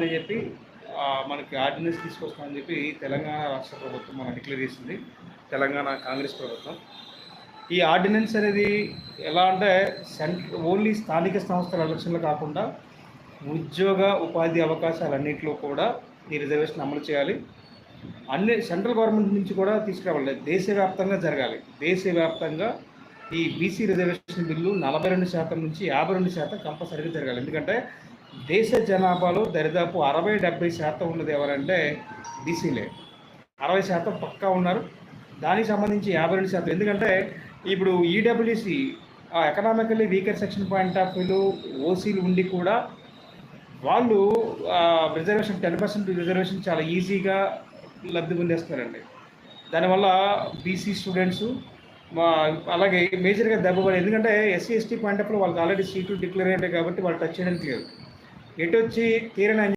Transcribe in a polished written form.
చేస్తామని చెప్పి మనకి ఆర్డినెన్స్ తీసుకొస్తామని చెప్పి తెలంగాణ రాష్ట్ర ప్రభుత్వం మనం డిక్లేర్ చేసింది, తెలంగాణ కాంగ్రెస్ ప్రభుత్వం. ఈ ఆర్డినెన్స్ అనేది ఎలా అంటే ఓన్లీ స్థానిక సంస్థల ఎలక్షన్లు కాకుండా ఉద్యోగ ఉపాధి అవకాశాలన్నింటిలో కూడా ఈ రిజర్వేషన్ అమలు చేయాలి. అన్ని సెంట్రల్ గవర్నమెంట్ నుంచి కూడా తీసుకురావాలి, దేశవ్యాప్తంగా జరగాలి. దేశవ్యాప్తంగా ఈ బీసీ రిజర్వేషన్ బిల్లు 42% నుంచి 52% కంపల్సరీగా జరగాలి. ఎందుకంటే దేశ జనాభాలో దరిదాపు 60-70% ఉన్నది ఎవరంటే బీసీలే. 60% పక్కా ఉన్నారు. దానికి సంబంధించి 52%. ఎందుకంటే ఇప్పుడు EWC economically weaker section point of వ్యూలో ఓసీలు ఉండి కూడా వాళ్ళు రిజర్వేషన్ 10% రిజర్వేషన్ చాలా ఈజీగా లబ్ధి పొందేస్తున్నారండి. దానివల్ల బీసీ స్టూడెంట్స్ అలాగే మేజర్గా దెబ్బపడి, ఎందుకంటే ఎస్సీ ఎస్టీ పాయింట్ ఆఫ్ వ్యూలో వాళ్ళకి ఆల్రెడీ సీట్లు డిక్లేర్ అయ్యాయి కాబట్టి వాళ్ళు టచ్ చేయడానికి లేదు. ఎటు వచ్చి తీరని